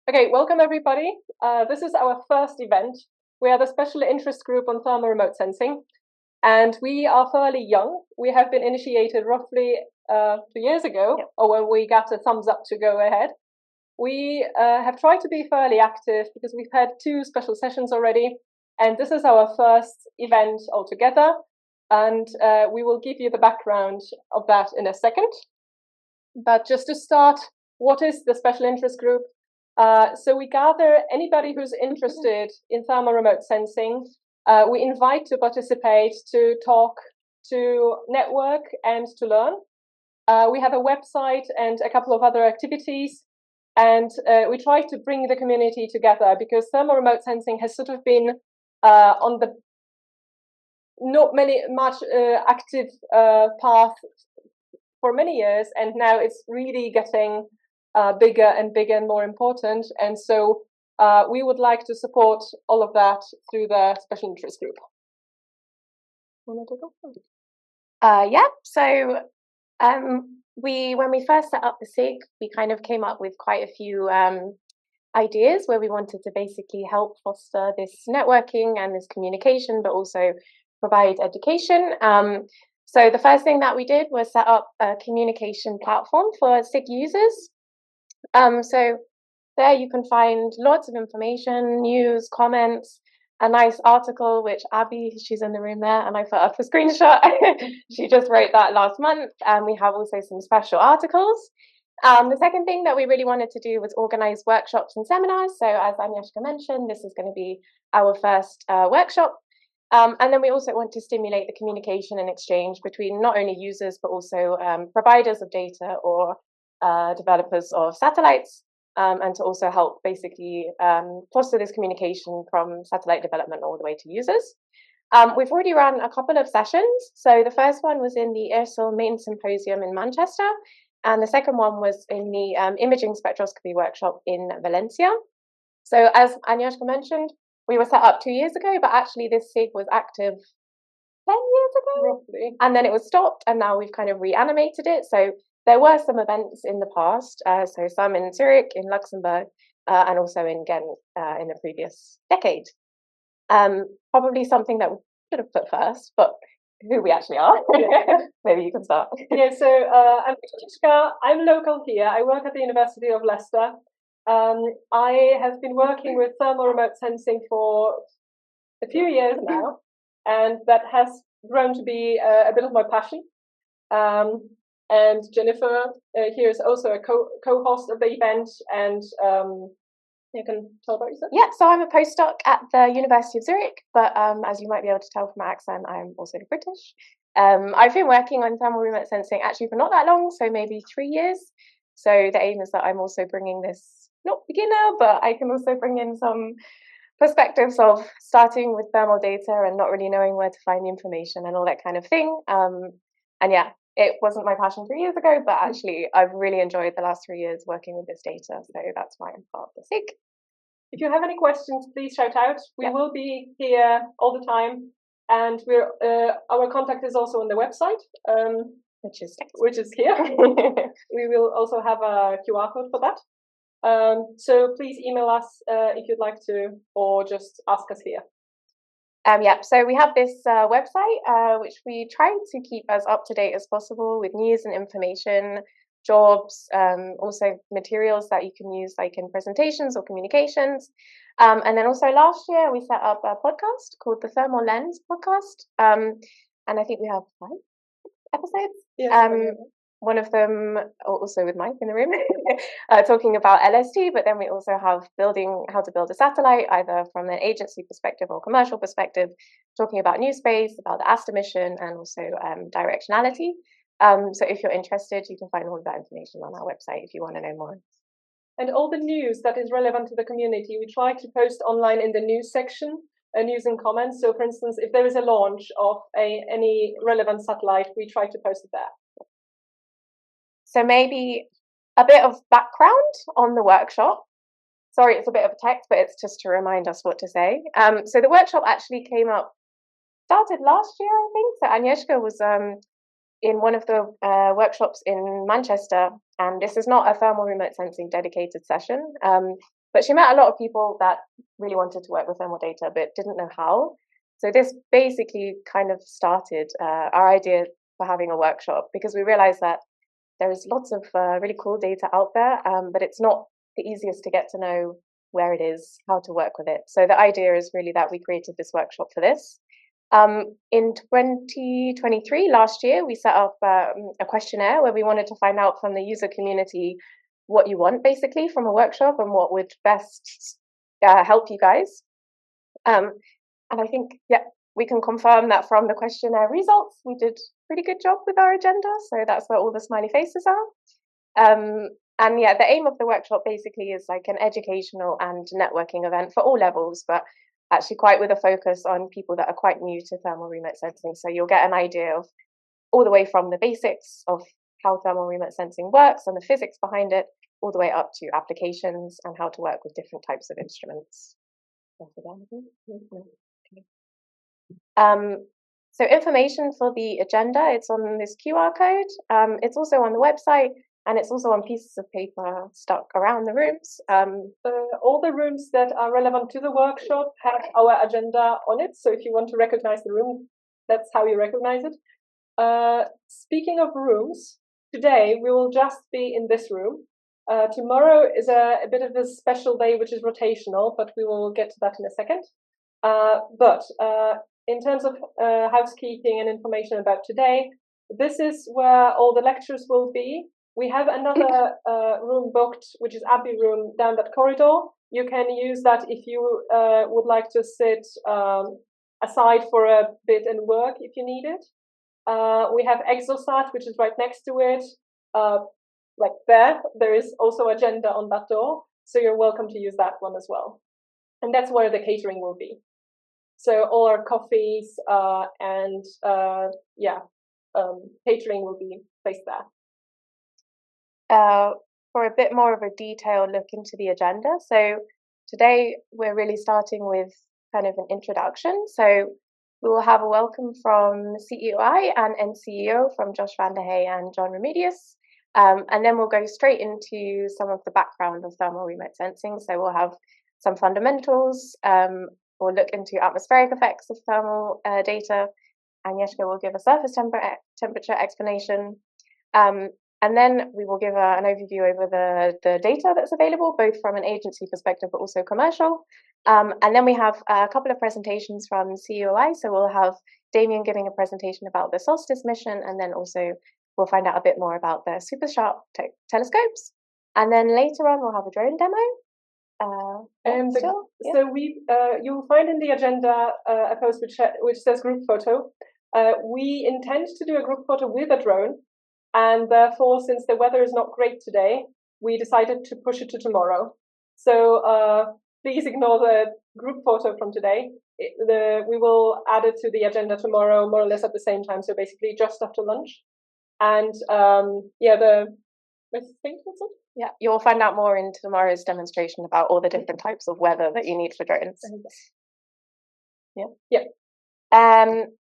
Okay, welcome everybody. This is our first event. We are the special interest group on thermal remote sensing, and we are fairly young. We have been initiated roughly 2 years ago, or when we got a thumbs up to go ahead. We have tried to be fairly active because we've had 2 special sessions already, and this is our first event altogether. And we will give you the background of that in a second. But just to start, what is the special interest group? So we gather anybody who's interested in thermal remote sensing. We invite to participate, to talk, to network, and to learn. We have a website and a couple of other activities. And we try to bring the community together because thermal remote sensing has sort of been on the not much active path for many years, and now it's really getting bigger and bigger and more important. And so we would like to support all of that through the special interest group. So when we first set up the SIG, we kind of came up with quite a few ideas where we wanted to basically help foster this networking and this communication, but also provide education. So the first thing that we did was set up a communication platform for SIG users. So there you can find lots of information, news, comments, a nice article, which Abby, she's in the room there, and I put up a screenshot. She just wrote that last month. And we have also some special articles. The second thing that we really wanted to do was organize workshops and seminars. So as Agnieszka mentioned, this is going to be our first workshop. And then we also want to stimulate the communication and exchange between not only users, but also providers of data or developers of satellites, and to also help basically foster this communication from satellite development all the way to users. We've already run a couple of sessions. So the first one was in the IRSL Main Symposium in Manchester, and the second one was in the imaging spectroscopy workshop in Valencia. So as Agnieszka mentioned, we were set up 2 years ago, but actually this SIG was active 10 years ago, roughly. And then it was stopped, and now we've kind of reanimated it. So there were some events in the past, so some in Zurich, in Luxembourg, and also in Ghent in the previous decade. Probably something that we should have put first, but who we actually are. Maybe you can start. Yeah, so I'm Agnieszka. I'm local here. I work at the University of Leicester. I have been working with thermal remote sensing for a few years now, and that has grown to be a bit of my passion. And Jennifer here is also a co-host of the event, and you can tell about yourself. Yeah, so I'm a postdoc at the University of Zurich, but as you might be able to tell from my accent, I'm also British. I've been working on thermal remote sensing actually for not that long, so maybe 3 years. So the aim is that I'm also bringing this, not beginner, but I can also bring in some perspectives of starting with thermal data and not really knowing where to find the information and all that kind of thing. And yeah, it wasn't my passion 3 years ago, but actually I've really enjoyed the last 3 years working with this data. So that's why I'm part of the SIG. If you have any questions, please shout out. We will be here all the time, and our contact is also on the website, which is here. We will also have a QR code for that. So please email us if you'd like to, or just ask us here. So we have this website, which we try to keep as up to date as possible with news and information, jobs, also materials that you can use like in presentations or communications. And then also last year we set up a podcast called the Thermal Lens podcast. And I think we have 5 episodes. Yes, one of them also with Mike in the room, talking about LST, but then we also have how to build a satellite, either from an agency perspective or commercial perspective, talking about new space, about the ASTA mission, and also directionality. So if you're interested, you can find all of that information on our website if you want to know more. And all the news that is relevant to the community, we try to post online in the news section, news and comments. So for instance, if there is a launch of any relevant satellite, we try to post it there. So maybe a bit of background on the workshop. Sorry, it's a bit of text, but it's just to remind us what to say. So the workshop actually started last year, I think. So Agnieszka was in one of the workshops in Manchester, and this is not a thermal remote sensing dedicated session, but she met a lot of people that really wanted to work with thermal data but didn't know how. So this basically kind of started our idea for having a workshop, because we realized that there is lots of really cool data out there, but it's not the easiest to get to know where it is, how to work with it. So the idea is really that we created this workshop for this. In 2023, last year, we set up a questionnaire where we wanted to find out from the user community what you want basically from a workshop and what would best help you guys. And I think, yeah, we can confirm that from the questionnaire results, we did a pretty good job with our agenda. So that's where all the smiley faces are. And yeah, the aim of the workshop basically is like an educational and networking event for all levels, but actually quite with a focus on people that are quite new to thermal remote sensing. So you'll get an idea of all the way from the basics of how thermal remote sensing works and the physics behind it, all the way up to applications and how to work with different types of instruments. So information for the agenda, it's on this QR code. It's also on the website, and it's also on pieces of paper stuck around the rooms. All the rooms that are relevant to the workshop have our agenda on it. So if you want to recognize the room, that's how you recognize it. Speaking of rooms, today we will just be in this room. Tomorrow is a bit of a special day, which is rotational, but we will get to that in a second. But in terms of housekeeping and information about today, this is where all the lectures will be. We have another room booked, which is Abbey Room down that corridor. You can use that if you would like to sit aside for a bit and work if you need it. We have Exosat, which is right next to it. Like there is also agenda on that door, so you're welcome to use that one as well. And that's where the catering will be. So all our coffees and catering will be placed there. For a bit more of a detailed look into the agenda. So today we're really starting with kind of an introduction. So we will have a welcome from CEOI and NCEO from Josh van der Hey and John Remedius. And then we'll go straight into some of the background of thermal remote sensing. So we'll have some fundamentals, we'll look into atmospheric effects of thermal data, and Yeshka will give a surface temperature explanation. And then we will give an overview over the data that's available, both from an agency perspective, but also commercial. And then we have a couple of presentations from CEOI. So we'll have Damien giving a presentation about the Solstice mission, and then also we'll find out a bit more about the super sharp telescopes. And then later on, we'll have a drone demo. So you'll find in the agenda a post which says group photo. We intend to do a group photo with a drone, and therefore, since the weather is not great today, we decided to push it to tomorrow. So please ignore the group photo from today. We will add it to the agenda tomorrow, more or less at the same time. So basically, just after lunch. And I think that's it. Yeah, you'll find out more in tomorrow's demonstration about all the different types of weather that you need for drones. Yeah.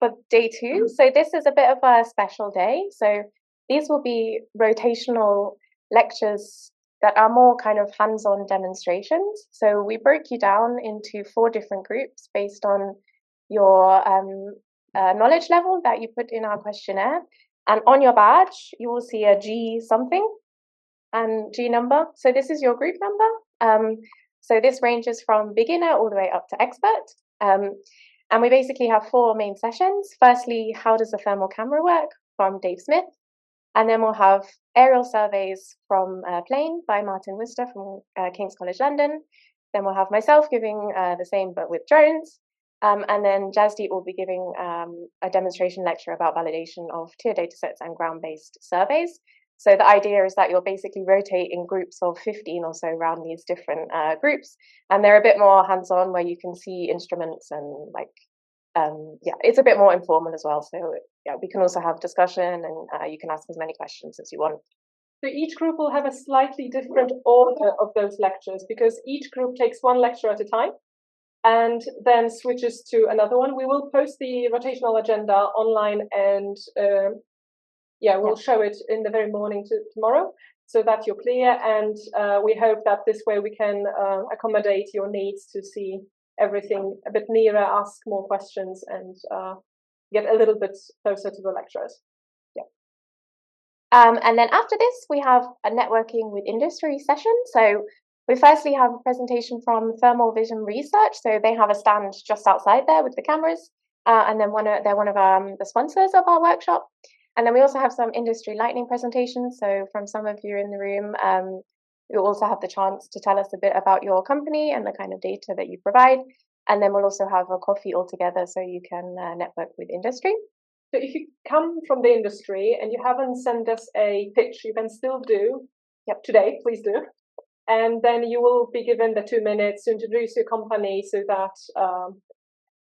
For day 2, so this is a bit of a special day. So these will be rotational lectures that are more kind of hands-on demonstrations. So we broke you down into 4 different groups based on your knowledge level that you put in our questionnaire. And on your badge, you will see a G something and G number. So this is your group number. So this ranges from beginner all the way up to expert. And we basically have 4 main sessions. Firstly, how does a thermal camera work from Dave Smith? And then we'll have aerial surveys from Plane by Martin Worcester from King's College London. Then we'll have myself giving the same but with drones. And then Jasdeep will be giving a demonstration lecture about validation of tier datasets and ground-based surveys. So the idea is that you'll basically rotate in groups of 15 or so around these different groups. And they're a bit more hands-on where you can see instruments and it's a bit more informal as well. So yeah, we can also have discussion and you can ask as many questions as you want. So each group will have a slightly different order of those lectures because each group takes 1 lecture at a time and then switches to another one. We will post the rotational agenda online and we'll show it in the very morning tomorrow, so that you're clear. And we hope that this way we can accommodate your needs to see everything a bit nearer, ask more questions, and get a little bit closer to the lecturers. And then after this, we have a networking with industry session. So we firstly have a presentation from Thermal Vision Research. So they have a stand just outside there with the cameras. And then they're one of the sponsors of our workshop. And then we also have some industry lightning presentations. So from some of you in the room, you'll also have the chance to tell us a bit about your company and the kind of data that you provide. And then we'll also have a coffee all together so you can network with industry. So if you come from the industry and you haven't sent us a pitch, you can still do. Today, please do. And then you will be given the 2 minutes to introduce your company so that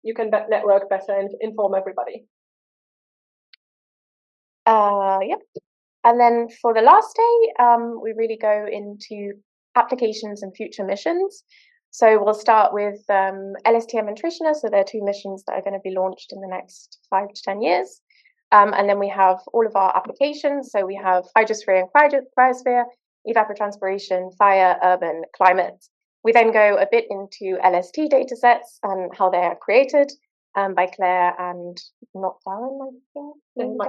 you can network better and inform everybody. And then for the last day, we really go into applications and future missions. So we'll start with LSTM and Trishna. So there are 2 missions that are going to be launched in the next 5 to 10 years. And then we have all of our applications. So we have hydrosphere and cryosphere, evapotranspiration, fire, urban, climate. We then go a bit into LST datasets and how they are created by Claire and not Darren, I think.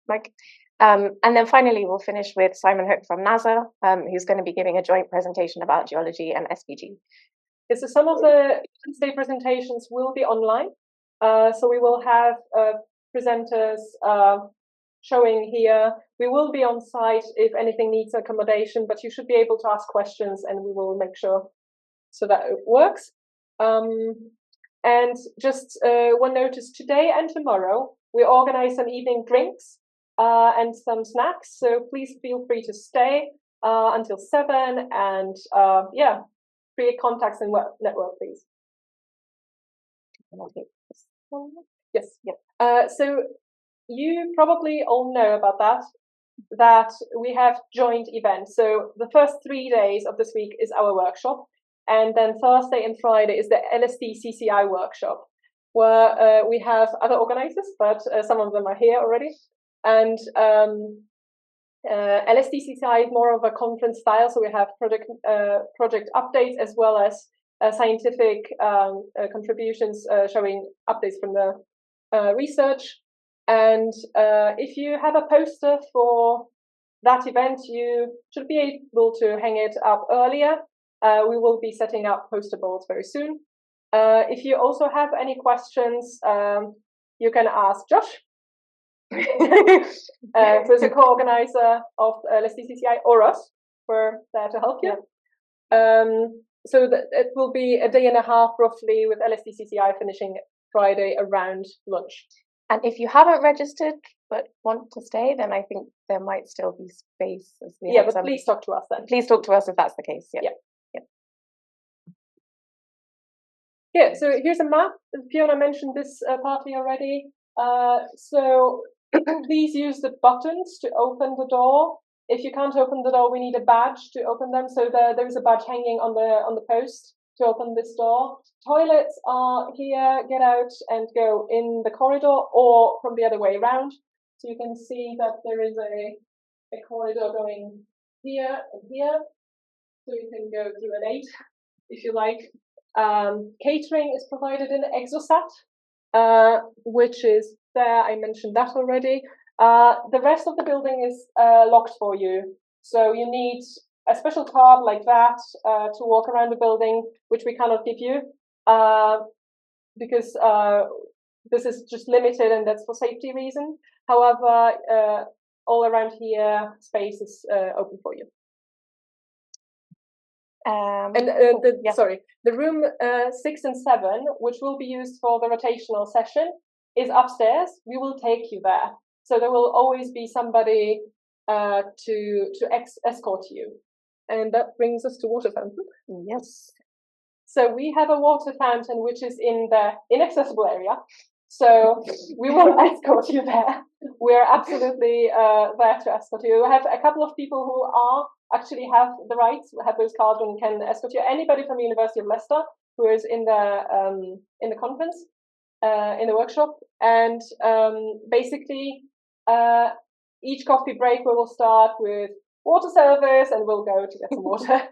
Mike. And then finally, we'll finish with Simon Hook from NASA, who's going to be giving a joint presentation about geology and SPG. So some of the Wednesday presentations will be online. So we will have presenters showing here. We will be on site if anything needs accommodation, but you should be able to ask questions and we will make sure so that it works. And just one notice, today and tomorrow, we organize some evening drinks and some snacks. So please feel free to stay until 7 and create contacts and network, please. Yes. So you probably all know about that we have joint events. So the first 3 days of this week is our workshop. And then Thursday and Friday is the LSD CCI workshop, where we have other organizers, but some of them are here already. And LSD CCI is more of a conference style, so we have project updates as well as scientific contributions showing updates from the research. And if you have a poster for that event, you should be able to hang it up earlier. We will be setting up poster boards very soon. If you also have any questions, you can ask Josh, who's a co-organizer of LSTCCI, or us. We're there to help you. So it will be a day and a half roughly with LSTCCI finishing Friday around lunch. And if you haven't registered but want to stay, then I think there might still be space. As we but please talk to us then. Please talk to us if that's the case. Yeah, so here's a map. Fiona mentioned this partly already. So please use the buttons to open the door. If you can't open the door, we need a badge to open them. So there is a badge hanging on the post to open this door. Toilets are here. Get out and go in the corridor or from the other way around. So you can see that there is a corridor going here and here. So you can go through an 8 if you like. Catering is provided in Exosat, which is there. I mentioned that already. The rest of the building is locked for you. So you need a special card like that to walk around the building, which we cannot give you because this is just limited and that's for safety reasons. However, all around here, space is open for you. The room 6 and 7, which will be used for the rotational session, is upstairs. We will take you there. So there will always be somebody to escort you. And that brings us to water fountain. Yes. So we have a water fountain which is in the inaccessible area. So we will escort you there. We're absolutely there to escort you. We have a couple of people who actually have the rights, have those cards and can escort you. Anybody from the University of Leicester who is in the conference, in the workshop. And basically each coffee break we will start with water service and we'll go to get some water.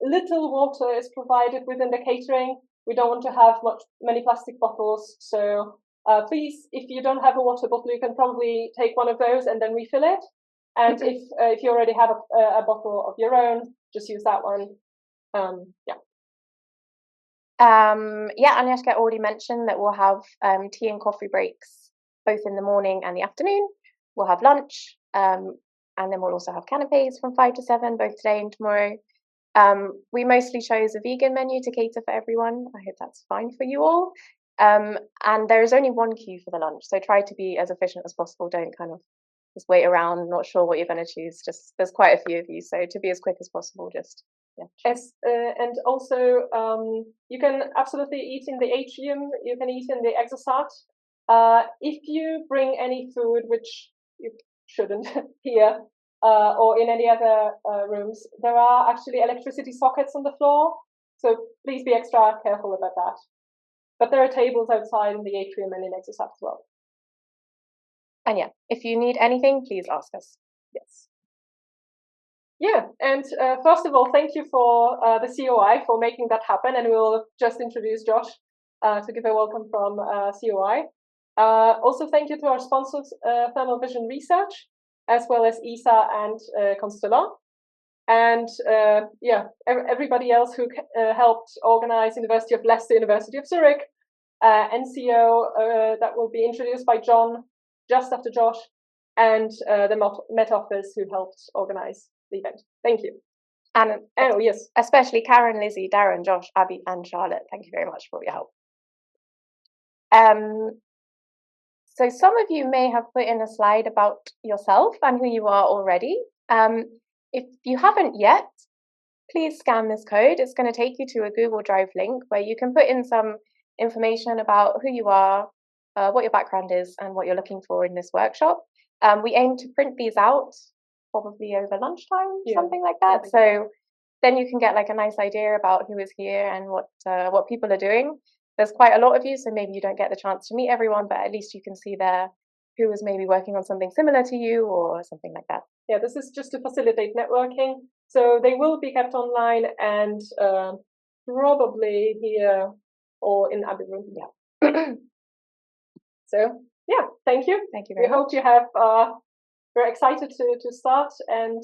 Little water is provided within the catering. We don't want to have many plastic bottles, so please, if you don't have a water bottle, you can probably take one of those and then refill it. And if you already have a bottle of your own, just use that one. Agnieszka already mentioned that we'll have tea and coffee breaks both in the morning and the afternoon. We'll have lunch, and then we'll also have canapes from 5 to 7, both today and tomorrow. We mostly chose a vegan menu to cater for everyone. I hope that's fine for you all. And there is only one queue for the lunch, so try to be as efficient as possible. Don't kind of just wait around, not sure what you're going to choose. Just there's quite a few of you, so to be as quick as possible, just and also you can absolutely eat in the atrium. You can eat in the exosat. If you bring any food, which you shouldn't here, or in any other rooms, there are actually electricity sockets on the floor, so please be extra careful about that. But there are tables outside in the atrium and in exosat as well. And if you need anything, please ask us. Yes. Yeah, and first of all, thank you for the COI for making that happen, and we'll just introduce Josh to give a welcome from COI. Also, thank you to our sponsors, Thermal Vision Research, as well as ESA and Constellant. And everybody else who helped organize University of Leicester, University of Zurich, NCO, that will be introduced by John just after Josh, and the Met Office who helped organize the event. Thank you. And yes, especially Karen, Lizzie, Darren, Josh, Abby, and Charlotte. Thank you very much for your help. So some of you may have put in a slide about yourself and who you are already. If you haven't yet, please scan this code. It's going to take you to a Google Drive link where you can put in some information about who you are, what your background is, and what you're looking for in this workshop. We aim to print these out probably over lunchtime, something like that. So then you can get like a nice idea about who is here and what people are doing. There's quite a lot of you, so maybe you don't get the chance to meet everyone, but at least you can see there who is maybe working on something similar to you or something like that. Yeah, this is just to facilitate networking. So they will be kept online and probably here or in other room. Yeah. So yeah, thank you. Thank you very much. We hope you have. We're excited to start, and